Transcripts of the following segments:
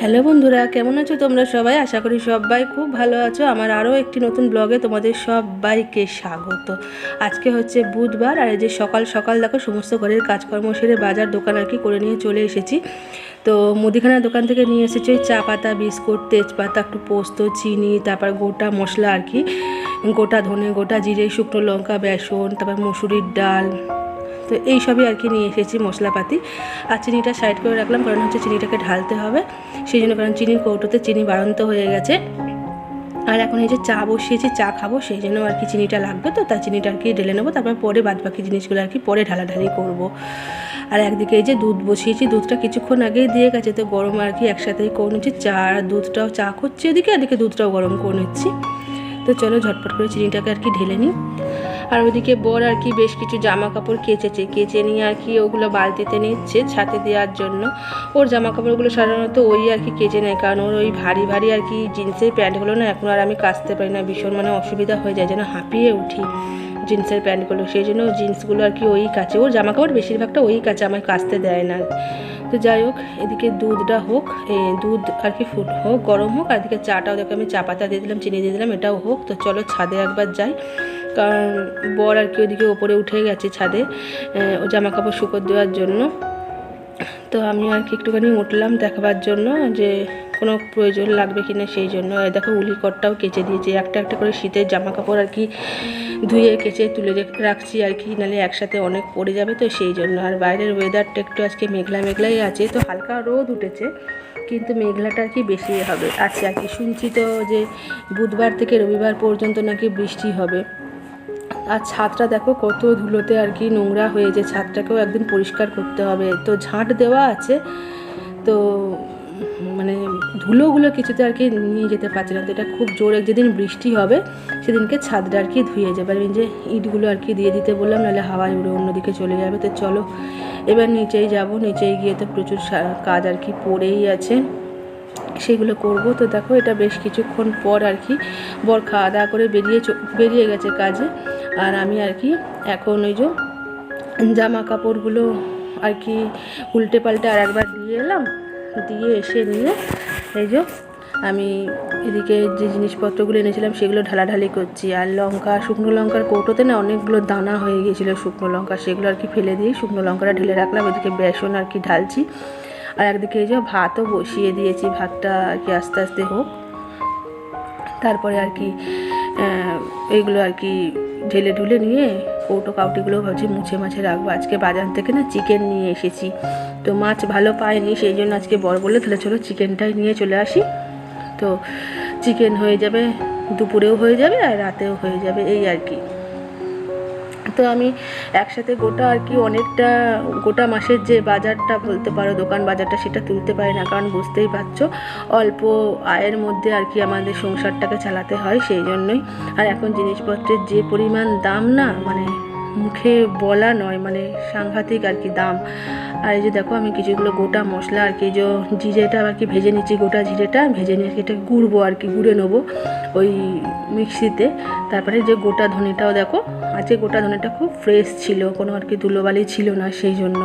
Hello বন্ধুরা, কেমন আছো তোমরা সবাই? আশা করি সবাই খুব ভালো আছো। আমার আরও একটি নতুন ব্লগে তোমাদের সবাইকে স্বাগত। আজকে হচ্ছে বুধবার, আর এই যে সকাল সকাল দেখো সমস্ত ঘরের কাজকর্ম সেরে বাজার দোকান আর কি করে নিয়ে চলে এসেছি। তো মুদিখানার দোকান থেকে নিয়ে এসেছি ওই চা পাতা, বিস্কুট, তেজপাতা, একটু পোস্ত, চিনি, তারপর গোটা মশলা আর কি, গোটা ধনে, গোটা জিরে, শুকনো লঙ্কা, বেসন, তারপর মসুরির ডাল। তো এই সবই আর কি নিয়ে এসেছি মশলাপাতি। আর চিনিটা সাইড করে রাখলাম, কারণ হচ্ছে চিনিটাকে ঢালতে হবে সেই জন্য, কারণ চিনির কৌটোতে চিনি বাড়ন্ত হয়ে গেছে। আর এখন এই যে চা বসিয়েছি, চা খাবো সেই জন্য আর কি চিনিটা লাগবে, তো তাই চিনিটা আর কি ঢেলে নেবো, তারপর পরে বাদবাকি জিনিসগুলো আর কি পরে ঢালাঢালি করব। আর একদিকে এই যে দুধ বসিয়েছি, দুধটা কিছুক্ষণ আগেই দিয়ে গেছে, তো গরম আর কি একসাথেই করে নিচ্ছি। চা আর দুধটাও, চা করছি এদিকে দুধটাও গরম করে নিচ্ছি। তো চলো ঝটপট করে চিনিটাকে আর কি ঢেলে নিই। আর ওইদিকে বর আর কি বেশ কিছু জামা কাপড় কেচে নিয়ে আর কি ওগুলো বালতিতে নিচ্ছে ছাতে দেওয়ার জন্য। ওর জামা কাপড়গুলো সাধারণত ওই আর কি কেচে নেয়, কারণ ওর ওই ভারী ভারী আর কি জিন্সের প্যান্টগুলো না এখন আর আমি কাচতে পারি না, ভীষণ মানে অসুবিধা হয়ে যায়, যেন হাঁপিয়ে উঠি জিন্সের প্যান্টগুলো, সেই জন্য জিন্সগুলো আর কি ওই কাচে। ওর জামা কাপড় বেশিরভাগটা ওই কাচে, আমায় কাচতে দেয় না। তো যাই হোক, এদিকে দুধটা হোক, দুধ আর কি হোক, গরম হোক, আর এদিকে চাটাও দেখো আমি চা পাতা দিয়ে দিলাম, চিনি দিয়ে দিলাম, এটাও হোক। তো চলো ছাদে একবার যাই, কারণ বর আর কি ওদিকে ওপরে উঠে গেছে ছাদে ও জামা কাপড় শুকোতে দেওয়ার জন্য। তো আমি আর কি একটুখানি উঠলাম দেখাবার জন্য যে কোনো প্রয়োজন লাগবে কিনা সেই জন্য। দেখো উলিকটটাও কেচে দিয়েছি, একটা একটা করে শীতের জামা কাপড় আর কি ধুয়ে কেচে তুলে রাখছি আর কি, নাহলে একসাথে অনেক পড়ে যাবে, তো সেই জন্য। আর বাইরের ওয়েদারটা একটু আজকে মেঘলাই আছে, তো হালকা রোদ উঠেছে কিন্তু মেঘলাটা আর কি বেশি হবে আছে আর কি। শুনছি তো যে বুধবার থেকে রবিবার পর্যন্ত নাকি বৃষ্টি হবে। আর ছাদটা দেখো কত ধুলোতে আর কি নোংরা হয়েছে, ছাদটাকেও একদিন পরিষ্কার করতে হবে। তো ঝাঁট দেওয়া আছে, তো মানে ধুলোগুলো কিছুতে আর কি নিয়ে যেতে পারছে না। তো এটা খুব জোরে যেদিন বৃষ্টি হবে সেদিনকে ছাদটা আর কি ধুয়ে যাবে। আমি যে ইটগুলো আর কি দিয়ে দিতে বললাম, নাহলে হাওয়ায় উড়ে অন্যদিকে চলে যাবে। তো চলো এবার নিচেই যাব, নিচেই গিয়ে তো প্রচুর কাজ আর কি পড়েই আছে, সেগুলো করব। তো দেখো এটা বেশ কিছুক্ষণ পর আর কি বর খাওয়া দাওয়া করে বেরিয়ে গেছে কাজে। আর আমি আর কি এখন ওই যে জামা কাপড়গুলো আর কি উল্টে পাল্টে আর একবার দিয়ে এলাম, দিয়ে এসে নিয়ে এই যে আমি এদিকে যে জিনিসপত্রগুলো এনেছিলাম সেগুলো ঢালাঢালি করছি। আর লঙ্কা, শুকনো লঙ্কার কৌটোতে না অনেকগুলো দানা হয়ে গিয়েছিলো শুকনো লঙ্কা, সেগুলো আর কি ফেলে দিয়ে শুকনো লঙ্কাটা ঢেলে রাখলাম। এদিকে বেসন আর কি ঢালছি, আর একদিকে এই যে ভাতও বসিয়ে দিয়েছি, ভাতটা আর কি আস্তে আস্তে হোক, তারপরে আর কি এইগুলো আর কি ঢেলে নিয়ে কৌটো কাউটিগুলো ভাবছি মুছে মাছে রাখবো। আজকে বাজার থেকে না চিকেন নিয়ে এসেছি, তো মাছ ভালো পাইনি, সেই জন্য আজকে বর বললে তাহলে চলো চিকেনটাই নিয়ে চলে আসি। তো চিকেন হয়ে যাবে, দুপুরেও হয়ে যাবে আর রাতেও হয়ে যাবে এই আর কি। তো আমি একসাথে গোটা আর কি অনেকটা গোটা মাসের যে বাজারটা বলতে পারো, দোকান বাজারটা, সেটা তুলতে পারি না, কারণ বুঝতেই পারছো অল্প আয়ের মধ্যে আর কি আমাদের সংসারটাকে চালাতে হয়, সেই জন্যই। আর এখন জিনিসপত্রের যে পরিমাণ দাম না, মানে মুখে বলা নয়, মানে সাংঘাতিক আর কি দাম। আর এই যে দেখো আমি কিছুগুলো গোটা মশলা আর কি, যে জিরেটা আর কি ভেজে নিচ্ছি, গোটা জিরেটা ভেজে নিয়ে এটা গুঁড়বো আর কি, গুঁড়ে নেবো ওই মিক্সিতে। তারপরে যে গোটা ধনেটাও দেখো, আজকে গোটা ধনেটা খুব ফ্রেশ ছিল, কোনো আর কি ধুলোবালি ছিল না, সেই জন্য।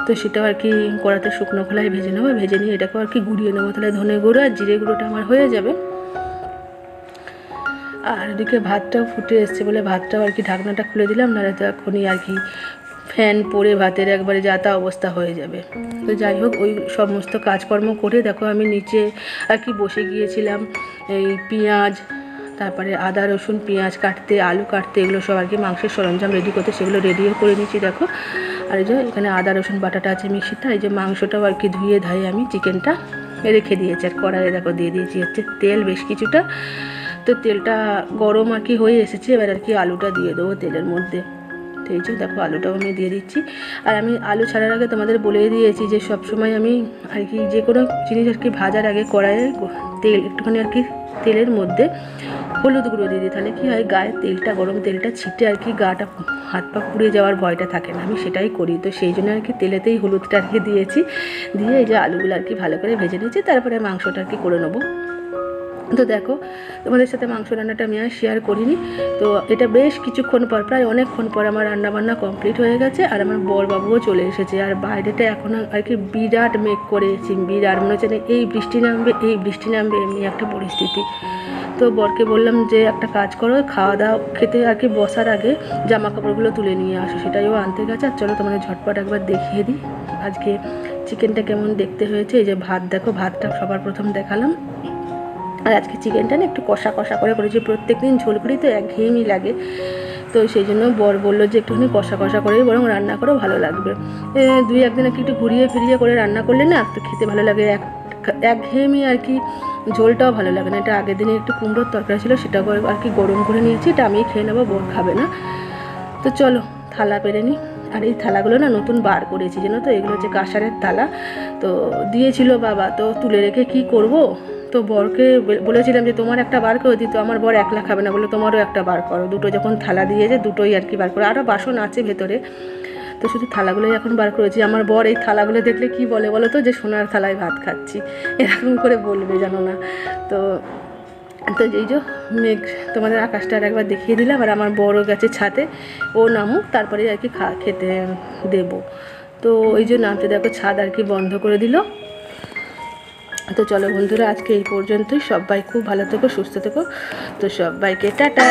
তো সেটাও আর কি কড়াতে শুকনো খোলায় ভেজে নেবো, ভেজে নিয়ে এটাকেও আর কি গুঁড়িয়ে নেবো, তাহলে ধনে গুঁড়ো আর জিরে গুঁড়োটা আমার হয়ে যাবে। আর ওদিকে ভাতটাও ফুটে এসছে বলে ভাতটাও আর কি ঢাকনাটা খুলে দিলাম, নাহলে তো এখনই আর কি ফ্যান পরে ভাতের একবারে যাতা অবস্থা হয়ে যাবে। তো যাই হোক, ওই সমস্ত কাজকর্ম করে দেখো আমি নিচে আর কি বসে গিয়েছিলাম এই পেঁয়াজ, তারপরে আদা রসুন পেঁয়াজ কাটতে, আলু কাটতে, এগুলো সব আর কি মাংসের সরঞ্জাম রেডি করতে, সেগুলো রেডিও করে নিচ্ছি দেখো। আর এই যে এখানে আদা রসুন বাটাটা আছে মিক্সিটা, এই যে মাংসটাও আর কি ধুয়ে ধায়ে আমি চিকেনটা রেখে দিয়েছি। আর কড়াইয়ে দেখো দিয়ে দিয়েছি হচ্ছে তেল বেশ কিছুটা, তো তেলটা গরম আর কি হয়ে এসেছে, এবার আর কি আলুটা দিয়ে দেবো তেলের মধ্যে। তো এই যে দেখো আলুটাও আমি দিয়ে দিচ্ছি। আর আমি আলু ছাড়ার আগে তোমাদের বলে দিয়েছি যে সবসময় আমি আর কি যে কোনো জিনিস আর কি ভাজার আগে কড়াইয়ে তেল একটুখানি আর কি তেলের মধ্যে হলুদ গুঁড়ো দিয়ে দিই, তাহলে কী হয় গায়ে তেলটা, গরম তেলটা ছিটে আর কি গাটা হাত পা পুড়ে যাওয়ার ভয়টা থাকে না, আমি সেটাই করি। তো সেই জন্য আর কি তেলেতেই হলুদটা আর কি দিয়েছি, দিয়ে এই যে আলুগুলো আর কি ভালো করে ভেজে নিয়েছি, তারপরে মাংসটা আর কি করে নেবো। তো দেখো, তোমাদের সাথে মাংস রান্নাটা আমি আর শেয়ার করিনি। তো এটা বেশ কিছুক্ষণ পর, প্রায় অনেকক্ষণ পর আমার রান্নাবান্না কমপ্লিট হয়ে গেছে, আর আমার বরবাবুও চলে এসেছে। আর বাইরেটা এখন আর কি বিরাট মেঘ করেছি, বিরাট মনে হচ্ছে এই বৃষ্টি নামবে, এই বৃষ্টি নামবে, এমনি একটা পরিস্থিতি। তো বরকে বললাম যে একটা কাজ করো, খাওয়া দাওয়া খেতে আর কি বসার আগে জামা কাপড়গুলো তুলে নিয়ে আসো, সেটাইও আনতে গেছে। আর চলো তোমাদের ঝটপট একবার দেখিয়ে দিই আজকে চিকেনটা কেমন দেখতে হয়েছে। এই যে ভাত দেখো, ভাতটা সবার প্রথম দেখালাম। আর আজকে চিকেনটা না একটু কষা কষা করে করেছি, প্রত্যেক দিন ঝোল করি তো একঘেয়েমি লাগে, তো সেই জন্য বর বললো যে একটুখানি কষা কষা করেই বরং রান্না করো, ভালো লাগবে। দুই একদিন আর কি একটু ঘুরিয়ে ফিরিয়ে করে রান্না করলে না একটু খেতে ভালো লাগে, একঘেয়েমি আর কি, ঝোলটাও ভালো লাগে না। এটা আগের দিনে একটু কুমড়োর তরকারি ছিল, সেটা আর কি গরম করে নিয়েছি, এটা আমি খেয়ে নেবো, বর খাবে না। তো চলো থালা পেরে নিই। আর এই থালাগুলো না নতুন বার করেছি, জানো তো, এগুলো হচ্ছে কাঁসারের থালা, তো দিয়েছিল বাবা, তো তুলে রেখে কি করব। তো বরকে বলেছিলাম যে তোমার একটা বার করে দিই, তো আমার বর একলা খাবে না, বলে তোমারও একটা বার করো। দুটো যখন থালা দিয়েছে দুটোই আর কি বার করো, আরও বাসন আছে ভেতরে, তো শুধু থালাগুলোই এখন বার করেছি। আমার বর এই থালাগুলো দেখলে কি বলে বলো তো, যে সোনার থালায় ভাত খাচ্ছি, এরকম করে বলবে, জানো না। তো তো এই যে মেঘ, তোমাদের আকাশটা আর একবার দেখিয়ে দিলাম। আর আমার বড় গেছে ছাদে, ও নামুক তারপরে আর কি খেতে দেব। তো ওই যে নামতে দেখো ছাদ আর কি বন্ধ করে দিল। তো চলো বন্ধুরা, আজকে এই পর্যন্তই। সবাই খুব ভালো থেকো, সুস্থ থেকো। তো সবাইকে টাটা।